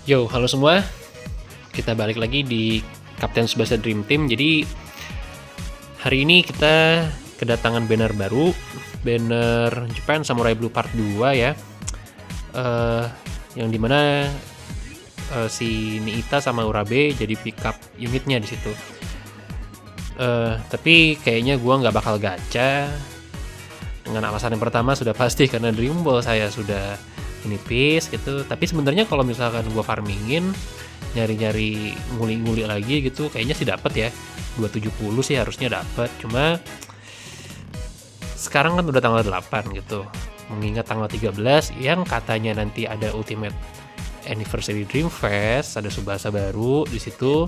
Yo, halo semua. Kita balik lagi di Kapten Tsubasa Dream Team. Jadi hari ini kita kedatangan banner baru, banner Japan Samurai Blue Part 2 ya. Yang dimana si Niita sama Urabe jadi pick up unitnya di situ. Tapi kayaknya gua nggak bakal gacha. Dengan alasan yang pertama sudah pasti karena Dream Ball saya sudah menipis gitu. Tapi sebenarnya kalau misalkan gua farmingin, nyari-nyari nguli-nguli lagi gitu, kayaknya sih dapat ya. 270 sih harusnya dapat. Cuma sekarang kan udah tanggal 8 gitu. Mengingat tanggal 13 yang katanya nanti ada Ultimate Anniversary Dream Fest, ada Tsubasa baru di situ.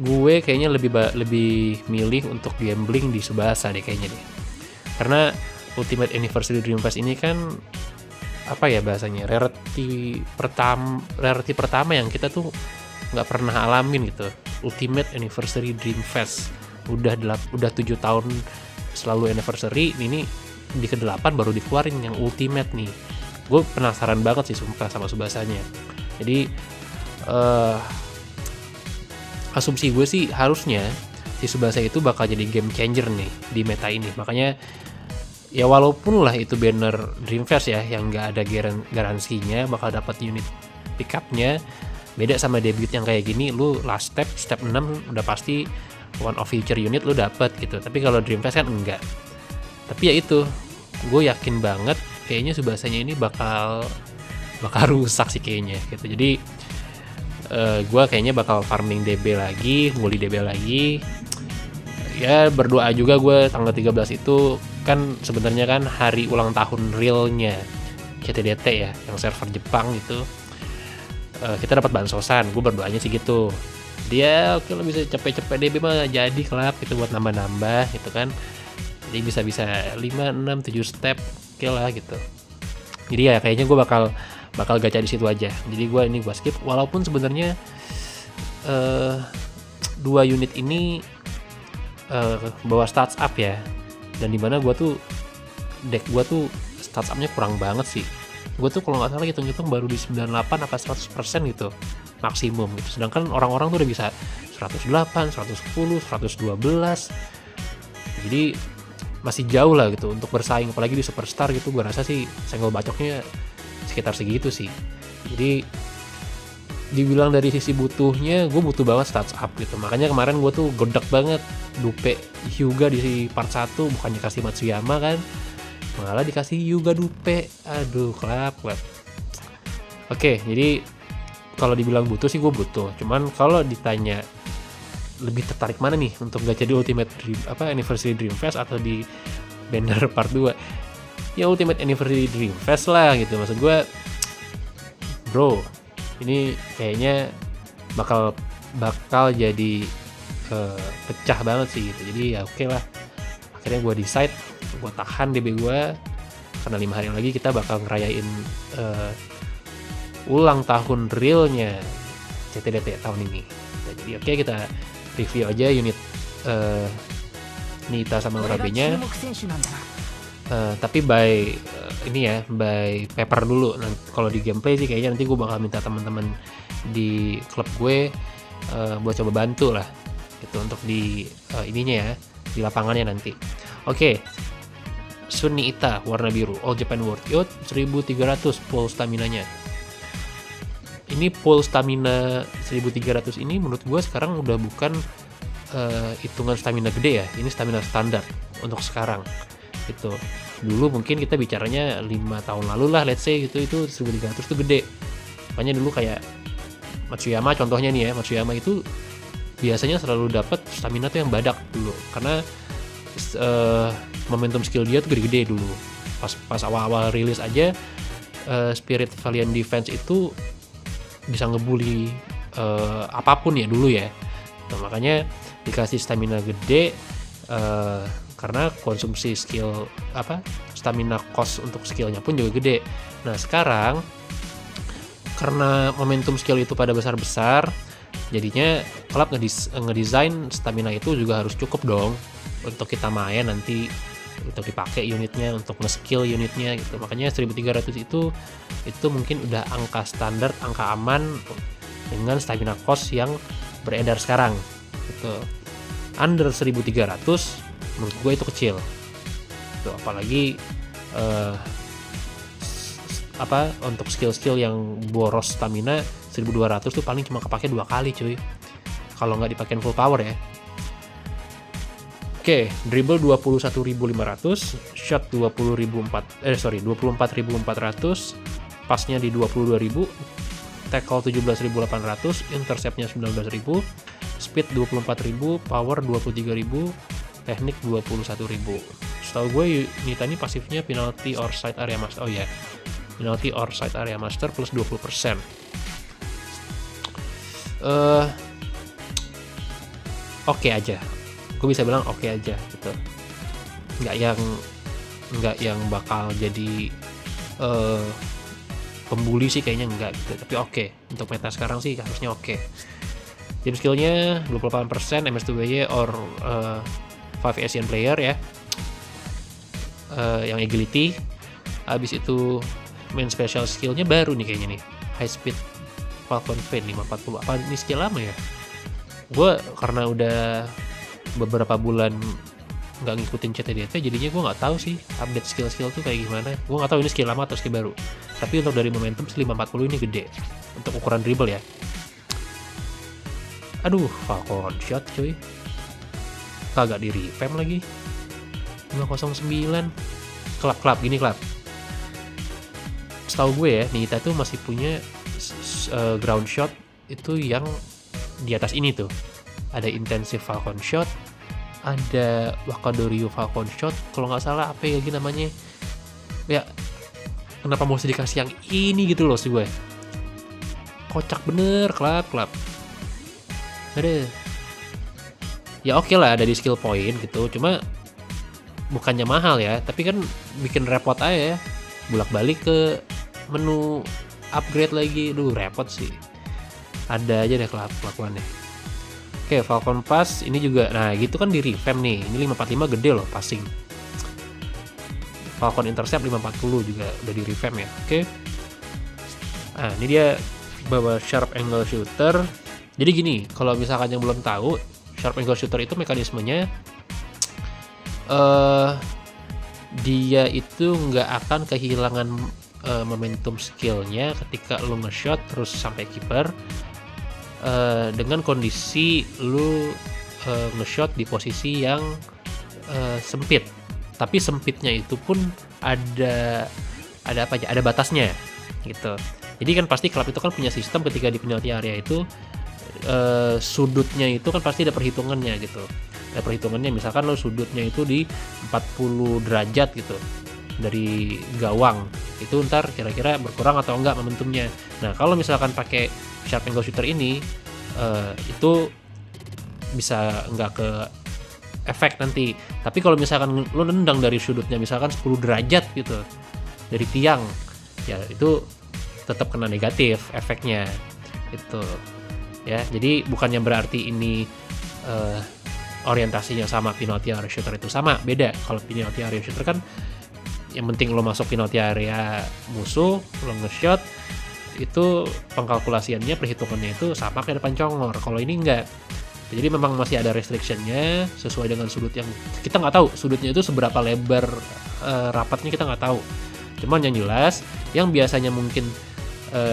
Gue kayaknya lebih milih untuk gambling di Tsubasa deh kayaknya deh. Karena Ultimate Anniversary Dream Fest ini kan apa ya bahasanya, rarity pertama yang kita tuh nggak pernah alamin gitu. Ultimate Anniversary Dream Fest udah 7 tahun selalu anniversary, ini di ke-8 baru dikeluarin yang Ultimate nih. Gue penasaran banget sih sumpah sama Tsubasanya. Jadi asumsi gue sih harusnya si Tsubasa itu bakal jadi game changer nih di meta ini. Makanya ya walaupun lah itu banner Dreamfest ya yang nggak ada garansinya bakal dapat unit pickupnya, beda sama debut yang kayak gini, lu last step 6 udah pasti one of future unit lu dapat gitu. Tapi kalau Dreamfest kan enggak. Tapi ya itu, gue yakin banget kayaknya Tsubasanya ini bakal rusak sih kayaknya gitu. Jadi gue kayaknya bakal farming DB lagi, nguli DB lagi. Ya berdoa juga gue tanggal 13 itu kan sebenarnya kan hari ulang tahun realnya CTDT ya, yang server Jepang itu. Kita dapat bansosan, gue berdoanya sih gitu. Dia oke lo bisa cepet-cepet DB mah jadi kelap gitu buat nambah-nambah gitu kan. Jadi bisa 5, 6, 7 step oke lah gitu. Jadi ya kayaknya gue bakal gacha di situ aja. Jadi gue skip walaupun sebenarnya dua unit ini bawa stats up ya, dan dimana gue tuh deck gue tuh stats upnya kurang banget sih. Gue tuh kalau nggak salah hitung-hitung baru di 98 apa 100% gitu maksimum gitu, sedangkan orang-orang tuh udah bisa 108, 110, 112. Jadi masih jauh lah gitu untuk bersaing, apalagi di Superstar gitu. Gue rasa sih senggol bacoknya sekitar segitu sih. Jadi dibilang dari sisi butuhnya, gue butuh banget stats up gitu. Makanya kemarin gue tuh gedek banget dupe Hyuga di part 1, bukannya kasih Matsuyama kan, malah dikasih Hyuga dupe. Aduh, kelap. Oke, jadi kalau dibilang butuh sih gue butuh. Cuman kalau ditanya lebih tertarik mana nih untuk gacha di Ultimate Anniversary Dream Fest atau di banner part 2, ya Ultimate Anniversary Dream Fest lah gitu. Maksud gue, bro, ini kayaknya bakal jadi pecah banget sih gitu. Jadi ya oke lah, akhirnya gue decide gue tahan DB gue karena 5 hari lagi kita bakal ngerayain ulang tahun realnya CTDT tahun ini. Nah, jadi oke, kita review aja unit Nita sama Urabe-nya. Tapi by paper dulu. Nah, kalau di gameplay sih kayaknya nanti gue bakal minta teman-teman di klub gue buat coba bantu lah gitu untuk di ininya ya, di lapangannya nanti. Oke. Sun Niita warna biru, All Japan World Youth 1300 full stamina-nya. Ini full stamina 1300 ini menurut gue sekarang udah bukan hitungan stamina gede ya. Ini stamina standar untuk sekarang gitu. Dulu mungkin kita bicaranya 5 tahun lalu lah, let's say gitu, itu 1300 tuh gede. Makanya dulu kayak Matsuyama contohnya nih ya, Matsuyama itu biasanya selalu dapat stamina tuh yang badak dulu, karena momentum skill dia tuh gede-gede dulu. Pas awal-awal rilis aja Spirit Valiant Defense itu bisa ngebully apapun ya dulu ya. Nah, makanya dikasih stamina gede karena konsumsi skill stamina cost untuk skillnya pun juga gede. Nah sekarang karena momentum skill itu pada besar-besar, jadinya klub ngedesain stamina itu juga harus cukup dong untuk kita main nanti untuk dipakai unitnya, untuk nge-skill unitnya gitu. Makanya 1300 itu mungkin udah angka standar, angka aman dengan stamina cost yang beredar sekarang gitu. Under 1300 menurut gue itu kecil gitu. Apalagi untuk skill-skill yang boros stamina 1200 tuh paling cuma kepake 2 kali cuy, kalau nggak dipakein full power ya. Oke, dribble 21.500, shot 24.400, pasnya di 22.000, tackle 17.800, interceptnya 19.000, speed 24.000, power 23.000, teknik 21.000. Setahu gue Nita ini pasifnya penalty or side area master. Oh ya, penalty or side area master plus 20%. Oke aja. Gue bisa bilang oke aja gitu. Nggak yang bakal jadi pembuli sih kayaknya enggak gitu. Tapi oke, untuk meta sekarang sih harusnya oke. Team skillnya 28%, MS2Y or 5 Asian player ya. Yang agility. Habis itu main special skillnya baru nih kayaknya nih, high speed Falcon Fin 540. Apa ini skill lama ya? Gue karena udah beberapa bulan nggak ngikutin CTDT, jadinya gue nggak tahu sih update skill tuh kayak gimana. Gue nggak tahu ini skill lama atau skill baru. Tapi untuk dari momentum 540 ini gede untuk ukuran dribble ya. Aduh, Falcon shot cuy, kagak di revamp lagi. 509 klub gini klub. Setahu gue ya, Nita tuh masih punya ground shot itu yang di atas ini tuh. Ada intensive Falcon shot, ada Wakadoryu Falcon shot, kalau nggak salah apa ya lagi namanya. Ya, kenapa mesti dikasih yang ini gitu loh sih gue. Kocak bener klub. Ada. Ya oke lah ada di skill point gitu, cuma bukannya mahal ya, tapi kan bikin repot aja ya. Bolak-balik ke menu upgrade lagi, repot sih. Ada aja deh kelakuannya. Oke, Falcon Pass ini juga, nah gitu kan di revamp nih. Ini 545 gede loh passing. Falcon Intercept 540 juga udah di revamp ya. Oke. Nah ini dia bawa sharp angle shooter. Jadi gini, kalau misalkan yang belum tahu, sharp angle shooter itu mekanismenya dia itu nggak akan kehilangan momentum skillnya ketika lu nge-shot terus sampai keeper, dengan kondisi lu nge-shot di posisi yang sempit. Tapi sempitnya itu pun ada apa aja, ada batasnya gitu. Jadi kan pasti klub itu kan punya sistem ketika di penalti area itu sudutnya itu kan pasti ada perhitungannya gitu. Ada perhitungannya, misalkan lo sudutnya itu di 40 derajat gitu dari gawang, itu ntar kira-kira berkurang atau enggak momentumnya. Nah kalau misalkan pakai sharp angle shooter ini itu bisa enggak ke efek nanti. Tapi kalau misalkan lo nendang dari sudutnya misalkan 10 derajat gitu dari tiang, ya itu tetap kena negatif efeknya itu ya. Jadi bukannya berarti ini orientasinya sama penalty area shooter itu sama, beda. Kalau penalty area shooter kan yang penting lo masuk penalty area musuh, lo nge-shot, itu pengkalkulasiannya, perhitungannya itu sama kayak depan congor. Kalau ini enggak. Jadi memang masih ada restrictionnya sesuai dengan sudut yang kita nggak tahu sudutnya itu seberapa lebar, rapatnya kita nggak tahu. Cuman yang jelas, yang biasanya mungkin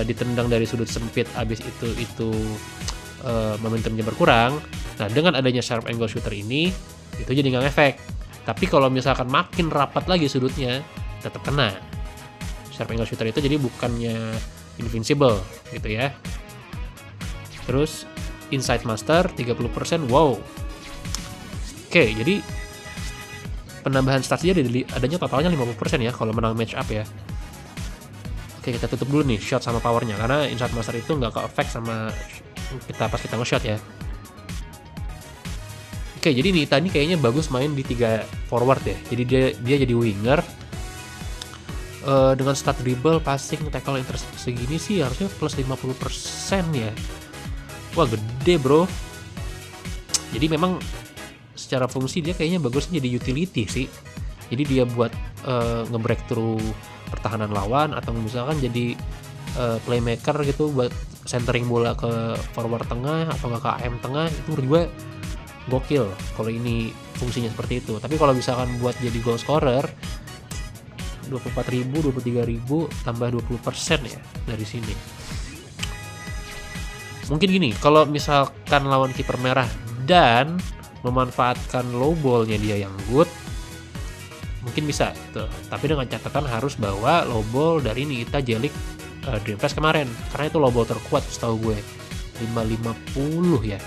ditendang dari sudut sempit abis itu momentumnya berkurang. Nah dengan adanya sharp angle shooter ini itu jadi nggak efek. Tapi kalau misalkan makin rapat lagi sudutnya tetap kena. Sharp angle shooter itu jadi bukannya invincible gitu ya. Terus Inside Master 30%, wow. Oke, jadi penambahan stats dia adanya totalnya 50% ya kalau menang match up ya. Oke, kita tutup dulu nih shot sama powernya, karena Inside Master itu nggak ke-effect sama pas kita nge-shot ya. Oke, jadi Nita ini kayaknya bagus main di 3 forward ya. Jadi dia jadi winger. Dengan stat dribble, passing, tackle, intercept segini sih harusnya plus 50% ya. Wah gede bro. Jadi memang secara fungsi dia kayaknya bagusnya jadi utility sih. Jadi dia buat nge-break through pertahanan lawan, atau misalkan jadi playmaker gitu buat centering bola ke forward tengah atau nggak ke AM tengah. Itu menurut gue gokil kalau ini fungsinya seperti itu. Tapi kalau misalkan buat jadi goal scorer, 24.000, 23.000 tambah 20% ya dari sini. Mungkin gini, kalau misalkan lawan kiper merah dan memanfaatkan low ball-nya dia yang good, mungkin bisa gitu. Tapi dengan catatan harus bawa low ball dari Nikita Jelic Dreamfest kemarin, karena itu low ball terkuat setahu gue, 550 ya.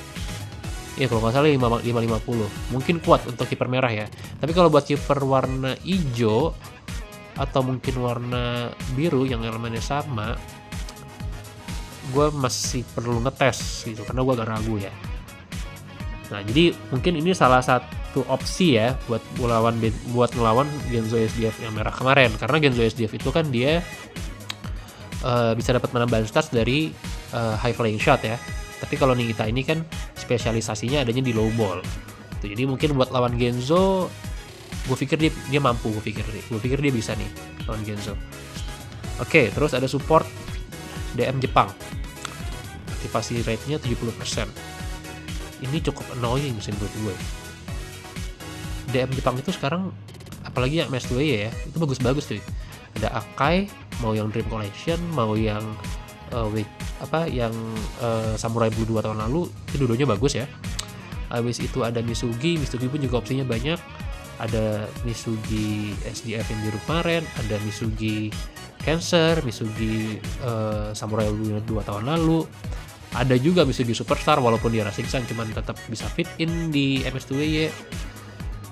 Ya kalau nggak salah 550. Mungkin kuat untuk kiper merah ya. Tapi kalau buat kiper warna hijau atau mungkin warna biru yang elemennya sama, gue masih perlu ngetes gitu, karena gue agak ragu ya. Nah, jadi mungkin ini salah satu opsi ya buat ngelawan Genzo SDF yang merah kemarin, karena Genzo SDF itu kan dia bisa dapat menambah stats dari high flying shot ya. Tapi kalau Nikita ini kan spesialisasinya adanya di low ball. Tuh, jadi mungkin buat lawan Genzo, gue pikir dia mampu. Gue pikir dia bisa nih lawan Genzo. Oke, terus ada support DM Jepang. Aktivasi rate-nya 70%. Ini cukup annoying sih menurut gue. DM Jepang itu sekarang, apalagi yang MS2 ya, itu bagus-bagus tuh. Ada Akai, mau yang Dream Collection, mau yang Samurai Blue 2 tahun lalu, itu dua-duanya bagus ya. Habis itu ada Misugi pun juga opsinya banyak. Ada Misugi SDF yang biru kemarin, ada Misugi Cancer, Misugi Samurai Blue 2 tahun lalu. Ada juga Misugi Superstar, walaupun dia Racing Sun, cuman tetap bisa fit in di MS2Y.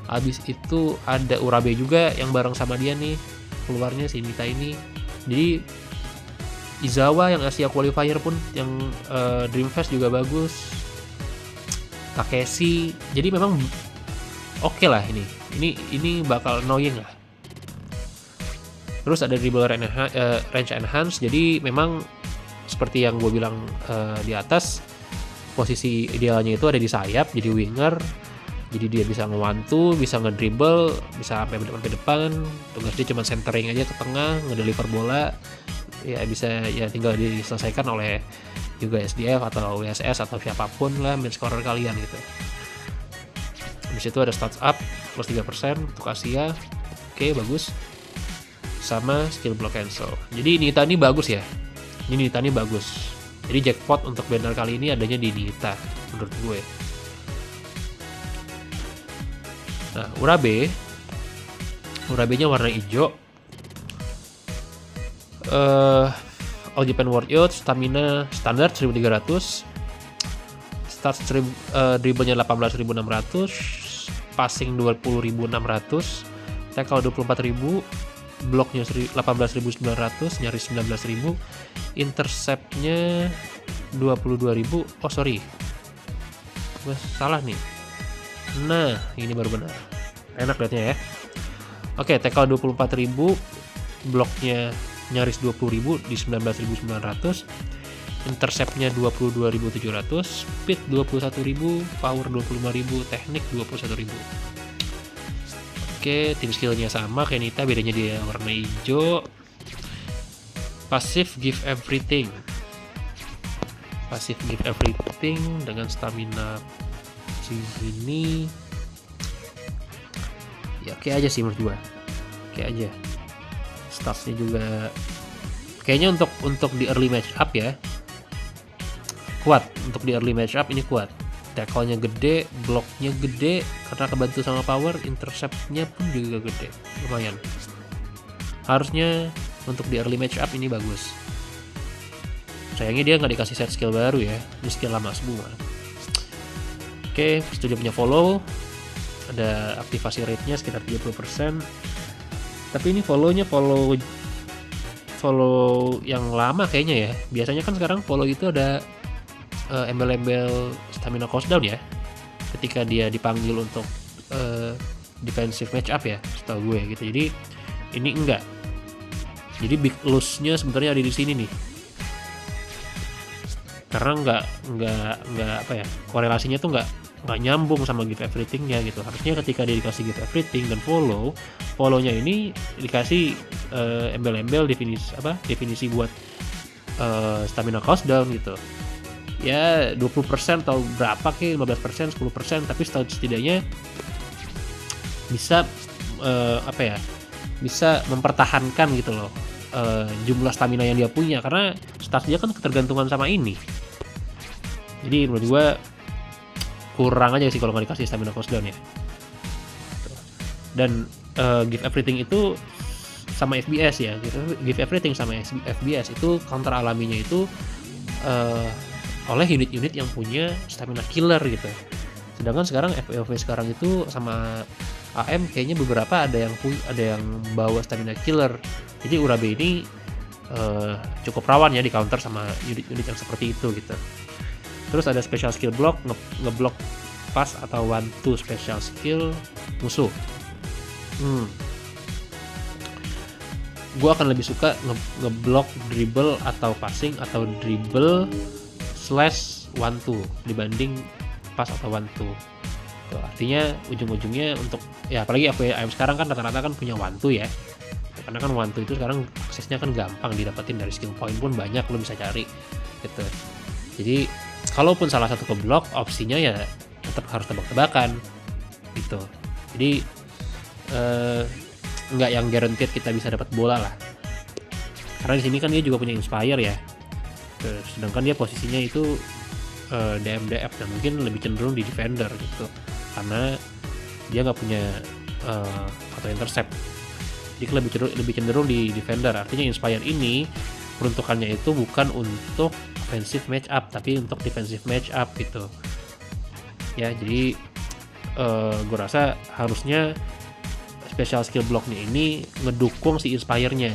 Habis itu ada Urabe juga yang bareng sama dia nih, keluarnya si Nita ini. Jadi Izawa yang Asia Qualifier pun yang Dreamfest juga bagus. Takeshi. Jadi memang oke lah ini. Ini bakal annoying lah. Terus ada dribble range enhance. Jadi memang seperti yang gue bilang di atas, posisi idealnya itu ada di sayap, jadi winger. Jadi dia bisa ngewantu, bisa ngedribble, bisa sampai depan. Tugas dia cuma centering aja ke tengah, ngedeliver bola. Ya bisa ya tinggal diselesaikan oleh juga SDF atau WSS atau siapapun lah main scorer kalian gitu. Di situ ada stats up plus 3% untuk Asia. Oke, bagus. Sama skill block cancel. Jadi Nita ini bagus ya. Ini Nita ini bagus. Jadi jackpot untuk banner kali ini adanya di Nita menurut gue. Nah, Urabe-nya warna hijau. All Japan World Youth, stamina standar 1300, stats dribblenya 18.600, passing 20.600, tackle 24.000, blocknya 18.900, nyaris 19.000, interceptnya 22.000. Oh sorry, gue salah nih. Nah ini baru benar, enak liatnya ya. Oke, tackle 24.000, bloknya nyaris 20.000 di 19.900, interceptnya 22.700, speed 21.000, power 25.000, teknik 21.000. Oke, tim skillnya sama kayak Nita, bedanya dia warna hijau. Passive give everything dengan stamina segini. Ya oke aja sih menurut gua, oke aja. Statsnya juga kayaknya untuk di early match up ya kuat. Untuk di early match up ini kuat. Tackle-nya gede, blocknya gede karena kebantu sama power, intercept-nya pun juga gede, lumayan. Harusnya untuk di early match up ini bagus. Sayangnya dia nggak dikasih set skill baru ya, ini skill lama semua. Oke, dia punya follow, ada aktivasi rate-nya sekitar 30%. Tapi ini follow yang lama kayaknya ya. Biasanya kan sekarang follow itu ada embel-embel stamina cost down ya, ketika dia dipanggil untuk defensive match up ya, setahu gue gitu. Jadi ini enggak. Jadi big loss-nya sebenarnya ada di sini nih. karena nggak apa ya, korelasinya tuh nggak nyambung sama give everything-nya gitu. Harusnya ketika dia dikasih give everything dan follow-nya ini dikasih embel-embel definisi buat stamina cooldown gitu. Ya 20% atau berapa ke 15%, 10%, tapi setidaknya bisa bisa mempertahankan gitu loh jumlah stamina yang dia punya, karena stats dia kan ketergantungan sama ini. Jadi menurut gue kurang aja sih kalau nggak dikasih stamina cooldown ya. Dan give everything itu sama FBS ya, give everything sama FBS itu counter alaminya itu oleh unit-unit yang punya stamina killer gitu. Sedangkan sekarang FOV sekarang itu sama AM kayaknya beberapa ada yang bawa stamina killer. Jadi Urabe ini cukup rawan ya di counter sama unit-unit yang seperti itu gitu. Terus ada special skill block, ngeblok pass atau one two special skill musuh. Gue akan lebih suka ngeblok dribble atau passing atau dribble / one two dibanding pass atau one two. Tuh, artinya ujung-ujungnya untuk ya apalagi AM sekarang kan rata-rata kan punya one two ya. Karena kan one two itu sekarang aksesnya kan gampang didapetin, dari skill point pun banyak lo bisa cari gitu. Jadi kalaupun salah satu keblok, opsinya ya tetap harus tebak-tebakan gitu. Jadi nggak yang guaranteed kita bisa dapat bola lah. Karena di sini kan dia juga punya inspire ya. Sedangkan dia posisinya itu DMDF dan mungkin lebih cenderung di defender gitu, karena dia nggak punya auto intercept. Dia lebih cenderung di defender. Artinya inspire ini peruntukannya itu bukan untuk offensive match up tapi untuk defensive match up gitu ya. Jadi gue rasa harusnya special skill blocknya ini ngedukung si inspire-nya.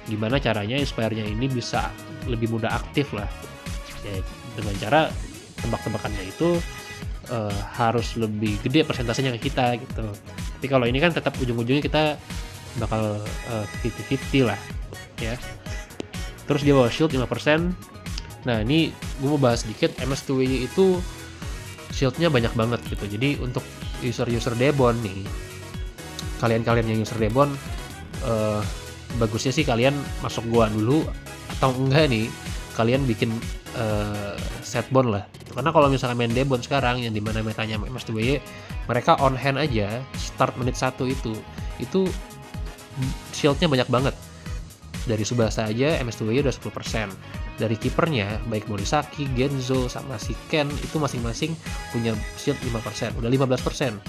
Gimana caranya inspire-nya ini bisa lebih mudah aktif lah ya, dengan cara tebak-tebakannya itu harus lebih gede persentasenya ke kita gitu. Tapi kalau ini kan tetap ujung-ujungnya kita bakal 50-50 lah ya. Terus dia bawa shield 5%. Nah ini gue mau bahas sedikit, MS2Y itu shieldnya banyak banget gitu. Jadi untuk user Debon nih, kalian yang user Debon, bagusnya sih kalian masuk gua dulu, atau enggak nih kalian bikin set bond lah. Karena kalau misalkan main Debon sekarang yang dimana metanya MS2Y, mereka on hand aja start menit 1 itu shieldnya banyak banget. Dari Subasa aja MS2Y udah 10%. Dari kipernya baik Morisaki, Genzo sama si Ken itu masing-masing punya shield 5%, udah 15%.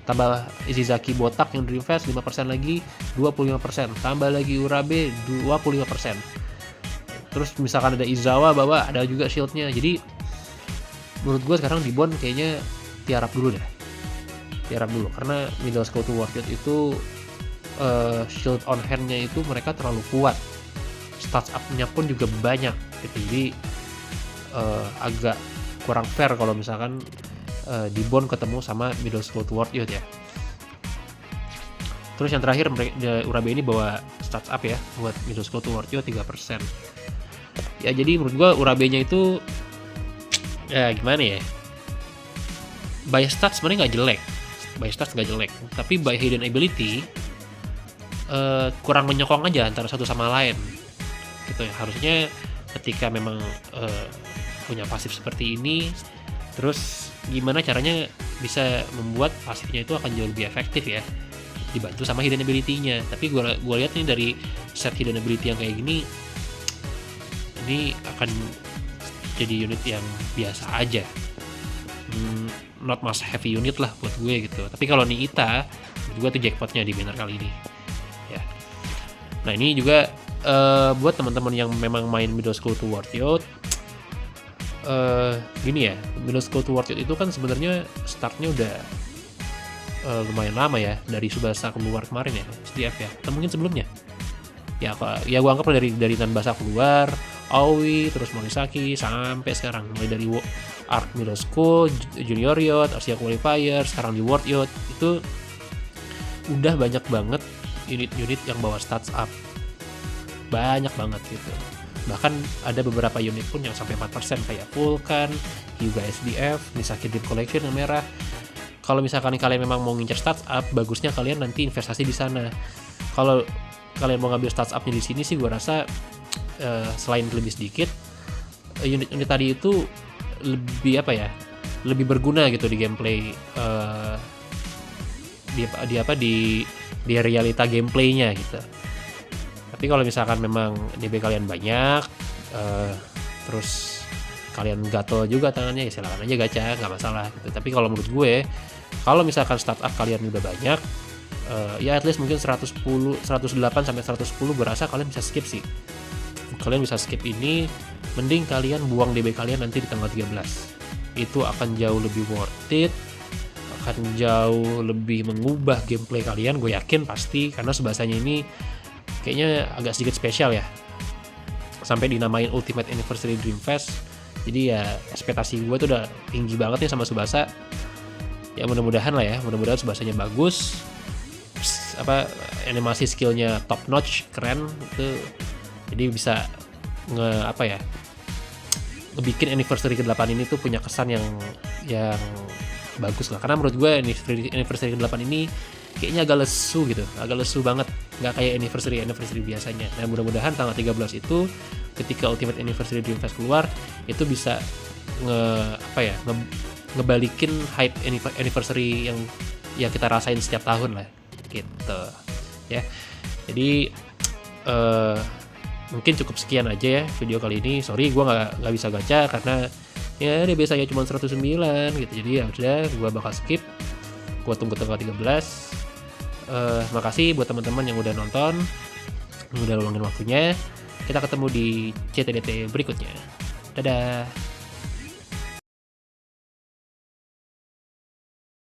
Tambah Izizaki botak yang Dream Fast 5% lagi 25%. Tambah lagi Urabe 25%. Terus misalkan ada Izawa bawa, ada juga shieldnya. Jadi menurut gue sekarang di Bond kayaknya tiarap dulu karena middle school to warrior itu shield on hand-nya itu mereka terlalu kuat. Stats up-nya pun juga banyak gitu. Jadi agak kurang fair kalau misalkan di Bond ketemu sama middle school to warrior ya. Terus yang terakhir Urabe ini bawa stats up ya buat middle school to warrior 3%. Ya jadi menurut gue Urabe-nya itu ya gimana ya, by stats sebenarnya nggak jelek, tapi by hidden ability kurang menyokong aja antara satu sama lain gitu ya. Harusnya ketika memang punya pasif seperti ini, terus gimana caranya bisa membuat pasifnya itu akan jauh lebih efektif ya, dibantu sama hidden ability-nya. Tapi gue lihat nih dari set hidden ability yang kayak gini, ini akan jadi unit yang biasa aja, not much heavy unit lah buat gue gitu. Tapi kalau Niita juga tuh jackpotnya di banner kali ini ya. Nah ini juga buat teman-teman yang memang main middle school to warrior, gini ya, middle school to warrior itu kan sebenarnya startnya udah lumayan lama ya, dari Subasa keluar kemarin ya, SDF ya, atau mungkin sebelumnya ya gue anggap dari Tanbasa keluar, Aoi, terus Morisaki, sampai sekarang mulai dari Arc Middle School, Junior Yacht, Asia Qualifier, sekarang di World Yacht, itu udah banyak banget unit-unit yang bawa stats up, banyak banget gitu. Bahkan ada beberapa unit pun yang sampai 4% kayak Vulcan, Hyuga SDF, Misaki Dream Collection yang merah. Kalau misalkan kalian memang mau ngincer startup, bagusnya kalian nanti investasi di sana. Kalau kalian mau ngambil startupnya di sini sih gue rasa selain lebih sedikit, unit-unit tadi itu lebih lebih berguna gitu di gameplay, di realita gameplaynya gitu. Tapi kalau misalkan memang DB kalian banyak, terus kalian gatel juga tangannya, ya silakan aja gacha, nggak masalah gitu. Tapi kalau menurut gue, kalau misalkan startup kalian udah banyak, ya at least mungkin 108 sampai 110 gue rasa kalian bisa skip sih. Kalian bisa skip ini, mending kalian buang DB kalian nanti di tanggal 13. Itu akan jauh lebih worth it, akan jauh lebih mengubah gameplay kalian, gue yakin pasti, karena Tsubasanya ini kayaknya agak sedikit spesial ya, sampai dinamain Ultimate Anniversary Dream Fest. Jadi ya ekspektasi gue tuh udah tinggi banget nih sama Tsubasa. Ya mudah-mudahan lah ya, mudah-mudahan Tsubasanya bagus, animasi skillnya top notch, keren gitu. Jadi bisa ngebikin anniversary ke-8 ini tuh punya kesan yang bagus lah. Karena menurut gue anniversary ke-8 ini kayaknya agak lesu banget, nggak kayak anniversary biasanya. Nah mudah-mudahan tanggal 13 itu ketika Ultimate Anniversary Dream Fest keluar, itu bisa ngebalikin hype anniversary yang kita rasain setiap tahun lah gitu ya. Jadi mungkin cukup sekian aja ya video kali ini. Sorry gue nggak bisa gacha karena ya dia biasanya cuma 109 gitu. Jadi ya udah, gue bakal skip. Gue tunggu tanggal 13. Makasih buat teman-teman yang udah nonton, yang udah luangin waktunya. Kita ketemu di CTDT berikutnya. Dadah.